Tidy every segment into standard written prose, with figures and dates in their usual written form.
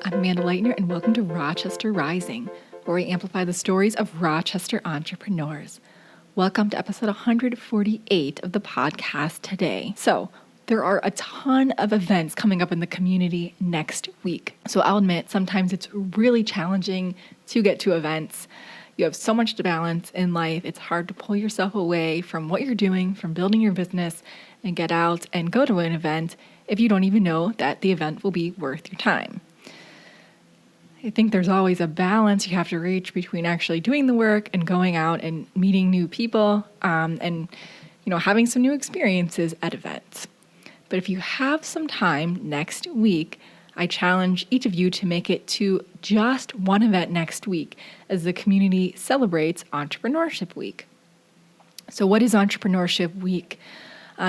I'm Amanda Leitner, and welcome to Rochester Rising, where we amplify the stories of Rochester entrepreneurs. Welcome to episode 148 of the podcast today. So, there are a ton of events coming up in the community next week. So I'll admit, sometimes it's really challenging to get to events. You have so much to balance in life. It's hard to pull yourself away from what you're doing, from building your business, and get out and go to an event if you don't even know that the event will be worth your time. I think there's always a balance you have to reach between actually doing the work and going out and meeting new people, and having some new experiences at events. But if you have some time next week, I challenge each of you to make it to just one event next week as the community celebrates Entrepreneurship Week. So what is Entrepreneurship Week?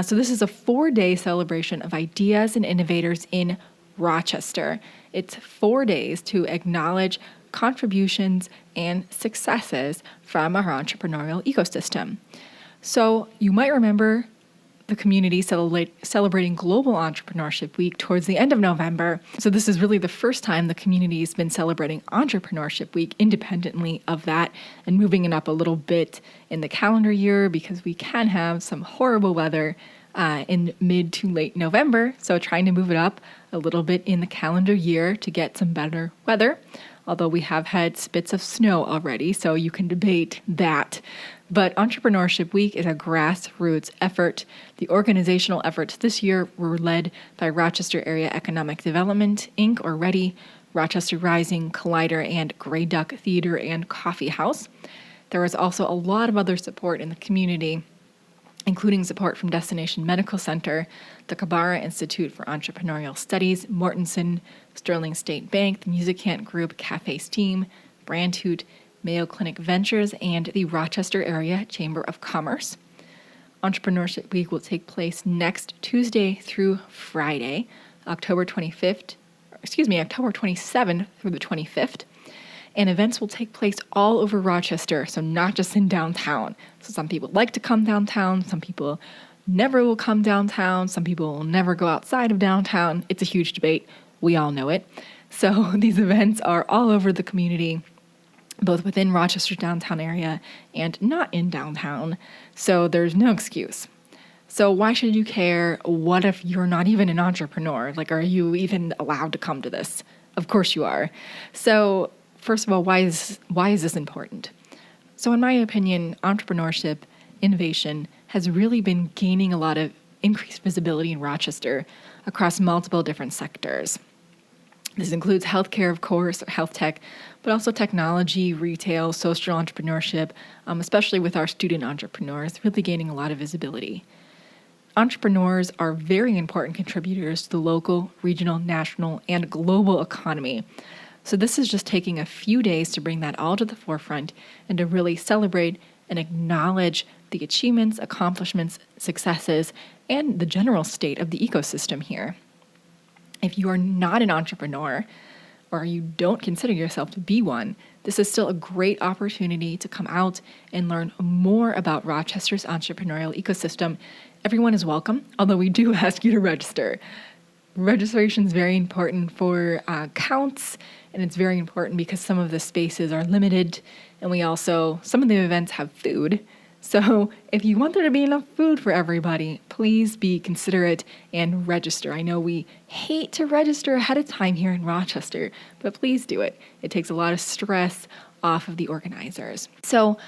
So this is a 4-day celebration of ideas and innovators in Rochester. It's 4 days to acknowledge contributions and successes from our entrepreneurial ecosystem. So you might remember the community celebrating Global Entrepreneurship Week towards the end of November. So this is really the first time the community has been celebrating Entrepreneurship Week independently of that and moving it up a little bit in the calendar year because we can have some horrible weather in mid to late November. So trying to move it up a little bit in the calendar year to get some better weather. Although we have had spits of snow already, so you can debate that. But Entrepreneurship Week is a grassroots effort. The organizational efforts this year were led by Rochester Area Economic Development, Inc., or READY, Rochester Rising, Collider, and Grey Duck Theater and Coffee House. There was also a lot of other support in the community, including support from Destination Medical Center, the Kabara Institute for Entrepreneurial Studies, Mortenson, Sterling State Bank, the Musicant Group, Cafe Steam, Brandhoot, Mayo Clinic Ventures, and the Rochester Area Chamber of Commerce. Entrepreneurship Week will take place next Tuesday through Friday, October 27th through the 25th. And events will take place all over Rochester, so not just in downtown. So some people like to come downtown, some people never will come downtown, some people will never go outside of downtown. It's a huge debate. We all know it. So these events are all over the community, both within Rochester's downtown area and not in downtown. So there's no excuse. So why should you care? What if you're not even an entrepreneur? Are you even allowed to come to this? Of course you are. So first of all, why is this important? So in my opinion, entrepreneurship, innovation has really been gaining a lot of increased visibility in Rochester across multiple different sectors. This includes healthcare, of course, or health tech, but also technology, retail, social entrepreneurship, especially with our student entrepreneurs, really gaining a lot of visibility. Entrepreneurs are very important contributors to the local, regional, national, and global economy. So this is just taking a few days to bring that all to the forefront and to really celebrate and acknowledge the achievements, accomplishments, successes, and the general state of the ecosystem here. If you are not an entrepreneur or you don't consider yourself to be one, this is still a great opportunity to come out and learn more about Rochester's entrepreneurial ecosystem. Everyone is welcome, although we do ask you to register. Registration is very important for counts, and it's very important because some of the spaces are limited, and some of the events have food. So if you want there to be enough food for everybody, please be considerate and register. I know we hate to register ahead of time here in Rochester, but please do it. It takes a lot of stress off of the organizers. So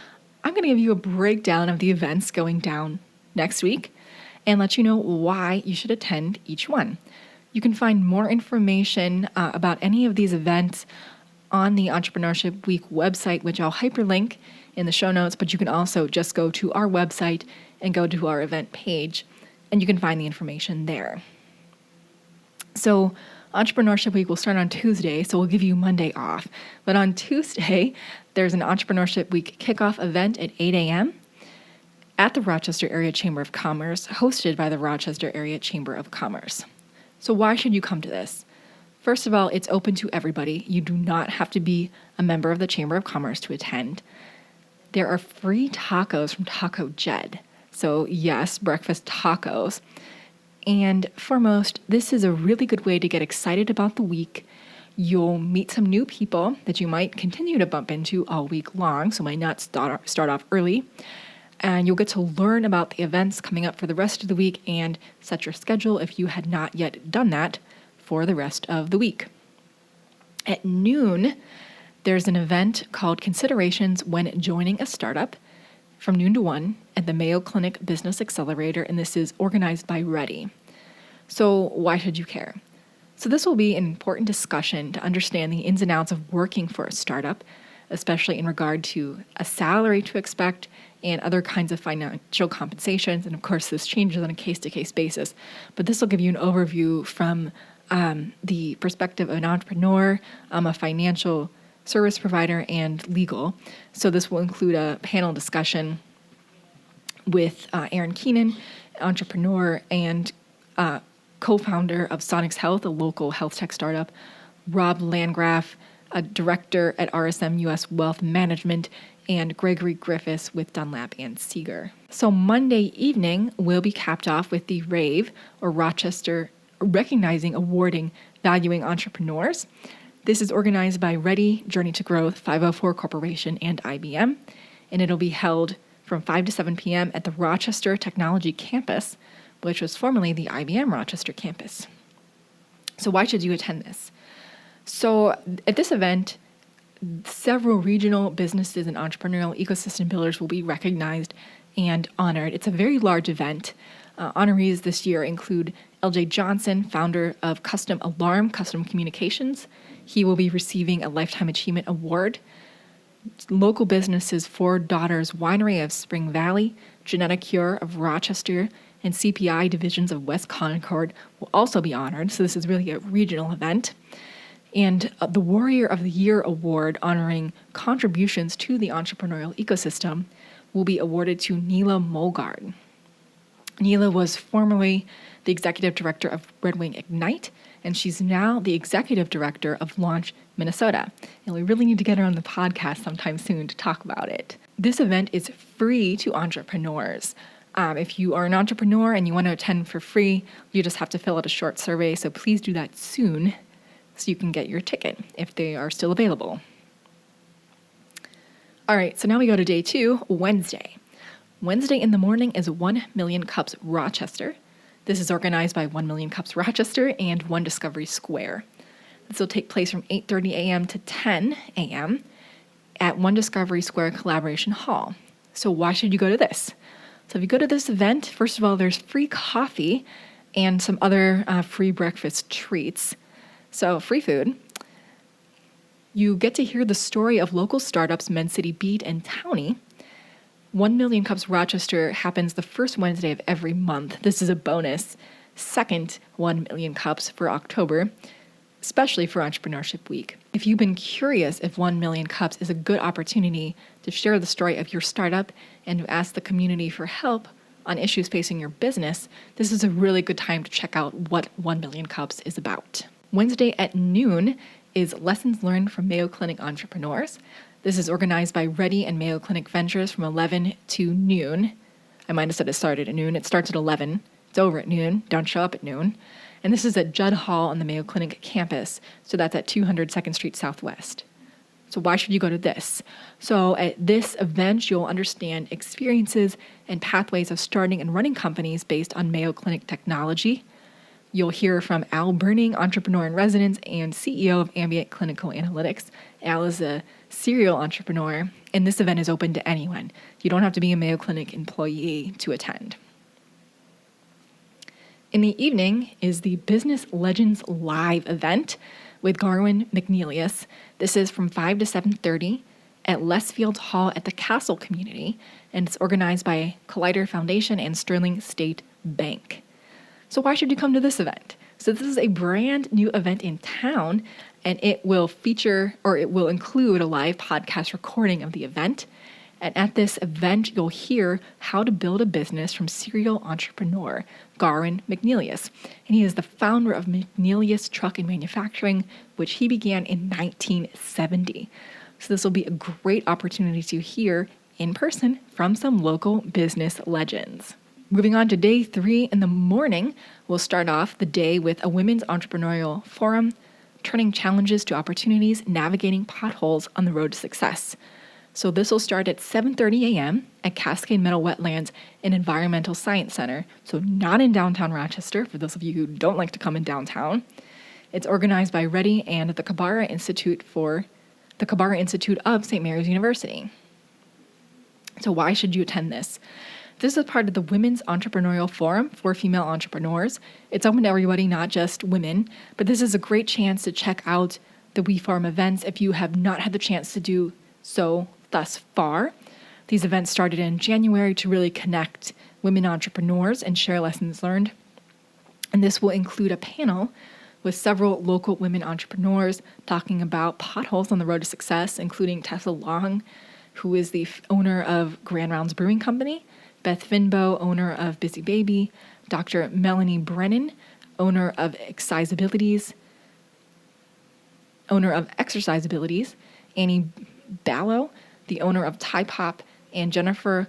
I'm going to give you a breakdown of the events going down next week and let you know why you should attend each one. You can find more information about any of these events on the Entrepreneurship Week website, which I'll hyperlink in the show notes, but you can also just go to our website and go to our event page, and you can find the information there. So Entrepreneurship Week will start on Tuesday, so we'll give you Monday off. But on Tuesday, there's an Entrepreneurship Week kickoff event at 8 a.m. at the Rochester Area Chamber of Commerce, hosted by the Rochester Area Chamber of Commerce. So why should you come to this? First of all, it's open to everybody. You do not have to be a member of the Chamber of Commerce to attend. There are free tacos from Taco Jed. So yes, breakfast tacos. And foremost, this is a really good way to get excited about the week, You'll meet some new people that you might continue to bump into all week long, so might not start off early. And you'll get to learn about the events coming up for the rest of the week and set your schedule if you had not yet done that for the rest of the week. At noon, there's an event called Considerations When Joining a Startup from noon to 1 at the Mayo Clinic Business Accelerator, and this is organized by Ready. So why should you care? So this will be an important discussion to understand the ins and outs of working for a startup, especially in regard to a salary to expect and other kinds of financial compensations. And of course, this changes on a case-to-case basis. But this will give you an overview from the perspective of an entrepreneur, a financial service provider, and legal. So this will include a panel discussion with Aaron Keenan, entrepreneur and co-founder of Sonics Health, a local health tech startup, Rob Landgraf, a director at RSM US Wealth Management, and Gregory Griffiths with Dunlap and Seeger. So Monday evening will be capped off with the RAVE, or Rochester Recognizing, Awarding, Valuing Entrepreneurs. This is organized by Ready, Journey to Growth, 504 Corporation, and IBM, and it'll be held from 5 to 7 p.m. at the Rochester Technology Campus, which was formerly the IBM Rochester campus. So why should you attend this? So at this event, several regional businesses and entrepreneurial ecosystem builders will be recognized and honored. It's a very large event. Honorees this year include LJ Johnson, founder of Custom Alarm Custom Communications. He will be receiving a Lifetime Achievement Award. Local businesses Four Daughters Winery of Spring Valley, Genetic Cure of Rochester, and CPI divisions of West Concord will also be honored. So this is really a regional event. And the Warrior of the Year Award, honoring contributions to the entrepreneurial ecosystem, will be awarded to Neela Molgard. Neela was formerly the executive director of Red Wing Ignite, and she's now the executive director of Launch Minnesota. And we really need to get her on the podcast sometime soon to talk about it. This event is free to entrepreneurs. If you are an entrepreneur and you want to attend for free, you just have to fill out a short survey. So please do that soon so you can get your ticket if they are still available. All right, so now we go to day 2, Wednesday. Wednesday in the morning is 1 Million Cups Rochester. This is organized by 1 Million Cups Rochester and One Discovery Square. This will take place from 8:30 a.m. to 10 a.m. at One Discovery Square Collaboration Hall. So why should you go to this? So if you go to this event, first of all, there's free coffee and some other free breakfast treats. So free food. You get to hear the story of local startups MedCity Beat and Townie. 1 Million Cups Rochester happens the first Wednesday of every month. This is a bonus second 1 Million Cups for October, especially for Entrepreneurship Week. If you've been curious if 1 Million Cups is a good opportunity to share the story of your startup and to ask the community for help on issues facing your business, this is a really good time to check out what 1 Million Cups is about. Wednesday at noon is Lessons Learned from Mayo Clinic Entrepreneurs. This is organized by Ready and Mayo Clinic Ventures from 11 to noon. I might have said it started at noon. It starts at 11. It's over at noon. Don't show up at noon. And this is at Judd Hall on the Mayo Clinic campus. So that's at 200 2nd Street Southwest. So why should you go to this? So at this event, you'll understand experiences and pathways of starting and running companies based on Mayo Clinic technology. You'll hear from Al Burning, entrepreneur in residence and CEO of Ambient Clinical Analytics. Al is a serial entrepreneur, and this event is open to anyone. You don't have to be a Mayo Clinic employee to attend. In the evening is the Business Legends Live event with Garwin McNeilius. This is from 5 to 7:30 at Lesfield Hall at the Castle Community, and it's organized by Collider Foundation and Sterling State Bank. So why should you come to this event? So this is a brand new event in town, and it will include a live podcast recording of the event. And at this event, you'll hear how to build a business from serial entrepreneur Garwin McNeilius. And he is the founder of McNeilius Truck and Manufacturing, which he began in 1970. So this will be a great opportunity to hear in person from some local business legends. Moving on to day 3 in the morning, we'll start off the day with a women's entrepreneurial forum, turning challenges to opportunities, navigating potholes on the road to success. So this will start at 7:30 a.m. at Cascade Meadow Wetlands and Environmental Science Center. So not in downtown Rochester, for those of you who don't like to come in downtown. It's organized by Reddy and the Kabara Institute of St. Mary's University. So why should you attend this? This is part of the Women's Entrepreneurial Forum for female entrepreneurs. It's open to everybody, not just women, but this is a great chance to check out the We Forum events if you have not had the chance to do so thus far. These events started in January to really connect women entrepreneurs and share lessons learned. And this will include a panel with several local women entrepreneurs talking about potholes on the road to success, including Tessa Long, who is the owner of Grand Rounds Brewing Company, Beth Finbow, owner of Busy Baby, Dr. Melanie Brennan, owner of Exercisabilities, Annie Ballo, the owner of Thai Pop, and Jennifer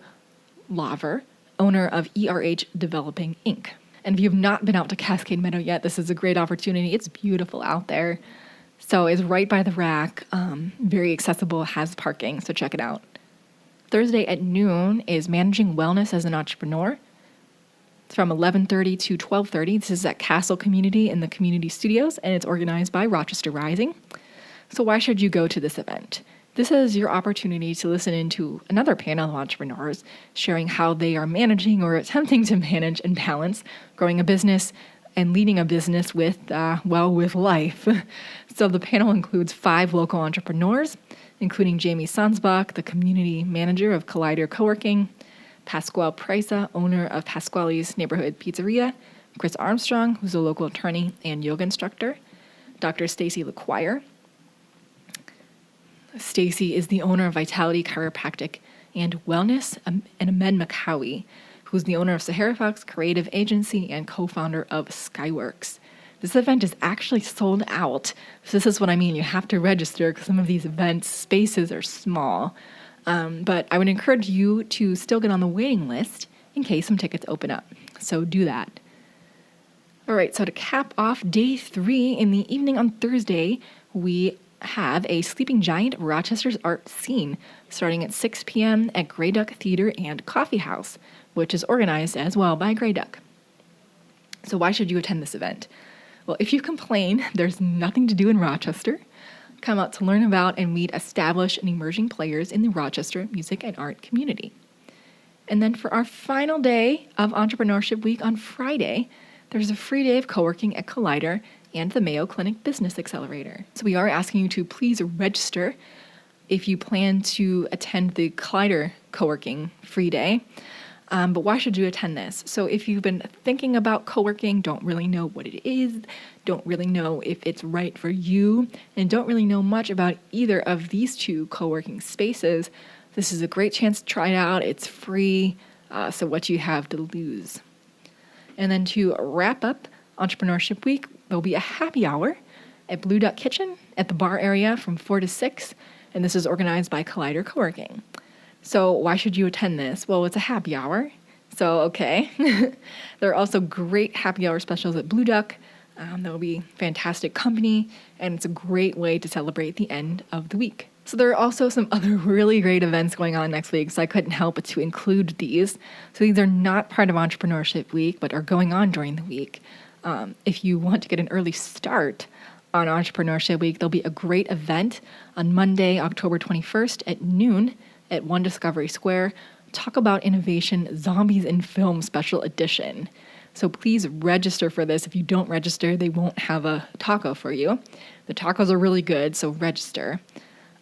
Laver, owner of ERH Developing Inc. And if you've not been out to Cascade Meadow yet, this is a great opportunity. It's beautiful out there. So it's right by the rack, very accessible, has parking, so check it out. Thursday at noon is Managing Wellness as an Entrepreneur. It's from 11:30 to 12:30. This is at Castle Community in the Community Studios, and it's organized by Rochester Rising. So why should you go to this event? This is your opportunity to listen into another panel of entrepreneurs sharing how they are managing or attempting to manage and balance growing a business and leading a business with life. So the panel includes 5 local entrepreneurs, including Jamie Sansbach, the community manager of Collider Co-working, Pasquale Prisa, owner of Pasquale's Neighborhood Pizzeria, Chris Armstrong, who's a local attorney and yoga instructor, Dr. Stacy LeQuire. Stacy is the owner of Vitality Chiropractic and Wellness, and Ahmed Makawi, who's the owner of Sahara Fox Creative Agency and co-founder of Skyworks. This event is actually sold out. So this is what I mean. You have to register because some of these events spaces are small. But I would encourage you to still get on the waiting list in case some tickets open up. So do that. All right, so to cap off day 3 in the evening on Thursday, we have a Sleeping Giant Rochester's Art Scene starting at 6 p.m. at Grey Duck Theater and Coffee House, which is organized as well by Grey Duck. So why should you attend this event? Well, if you complain there's nothing to do in Rochester, come out to learn about and meet established and emerging players in the Rochester music and art community. And then for our final day of Entrepreneurship Week on Friday, there's a free day of co-working at Collider and the Mayo Clinic Business Accelerator. So we are asking you to please register if you plan to attend the Collider co-working free day. But why should you attend this? So if you've been thinking about co-working, don't really know what it is, don't really know if it's right for you, and don't really know much about either of these 2 co-working spaces, this is a great chance to try it out. It's free, so what you have to lose. And then to wrap up Entrepreneurship Week, there'll be a happy hour at Blue Duck Kitchen at the bar area from 4 to 6, and this is organized by Collider Co-working. So why should you attend this? Well, it's a happy hour, so okay. There are also great happy hour specials at Blue Duck. There will be fantastic company, and it's a great way to celebrate the end of the week. So there are also some other really great events going on next week, so I couldn't help but to include these. So these are not part of Entrepreneurship Week, but are going on during the week. If you want to get an early start on Entrepreneurship Week, there'll be a great event on Monday, October 21st at noon at One Discovery Square. Talk About Innovation Zombies in Film Special Edition. So please register for this. If you don't register, they won't have a taco for you. The tacos are really good, so register.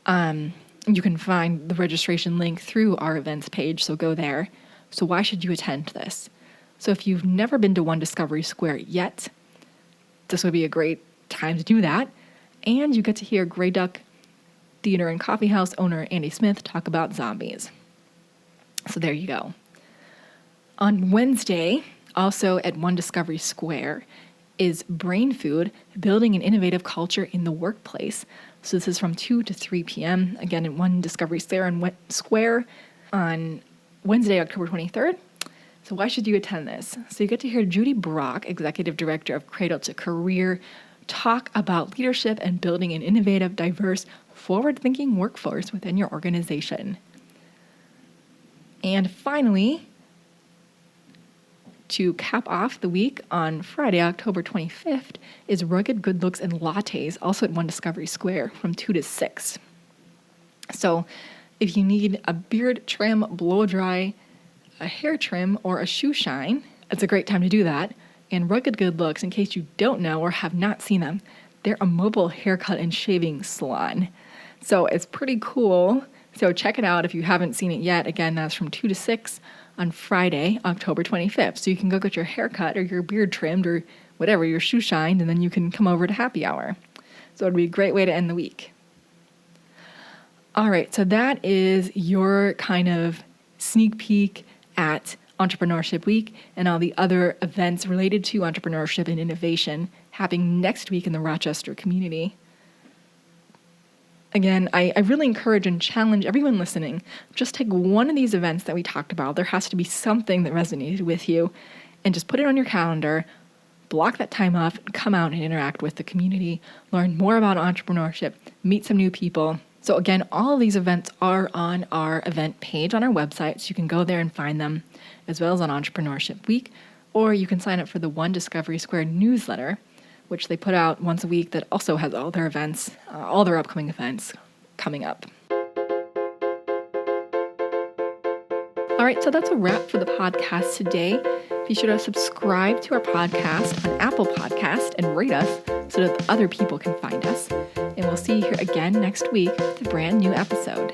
You can find the registration link through our events page, so go there. So why should you attend this? So if you've never been to One Discovery Square yet, this would be a great time to do that. And you get to hear Grey Duck Theater and Coffee House owner Andy Smith talk about zombies. So there you go. On Wednesday, also at One Discovery Square, is Brain Food, Building an Innovative Culture in the Workplace. So this is from 2 to 3 p.m., again at One Discovery Square on Wednesday, October 23rd. So why should you attend this? So you get to hear Judy Brock, Executive Director of Cradle to Career, talk about leadership and building an innovative, diverse, forward-thinking workforce within your organization. And finally, to cap off the week on Friday, October 25th, is Rugged Good Looks and Lattes, also at One Discovery Square from 2 to 6. So if you need a beard trim, blow dry, a hair trim, or a shoe shine, it's a great time to do that. And Rugged Good Looks, in case you don't know or have not seen them, they're a mobile haircut and shaving salon. So it's pretty cool. So check it out if you haven't seen it yet. Again, that's from 2 to 6 on Friday, October 25th. So you can go get your hair cut or your beard trimmed or whatever, your shoe shined, and then you can come over to happy hour. So it'd be a great way to end the week. All right, so that is your kind of sneak peek at Entrepreneurship Week and all the other events related to entrepreneurship and innovation happening next week in the Rochester community. Again, I really encourage and challenge everyone listening, just take one of these events that we talked about. There has to be something that resonated with you, and just put it on your calendar, block that time off, and come out and interact with the community, learn more about entrepreneurship, meet some new people. So again, all of these events are on our event page on our website, so you can go there and find them, as well as on Entrepreneurship Week, or you can sign up for the One Discovery Square newsletter, which they put out once a week that also has all their events, all their upcoming events coming up. All right, so that's a wrap for the podcast today. Be sure to subscribe to our podcast on Apple Podcast and rate us so that other people can find us. And we'll see you here again next week with a brand new episode.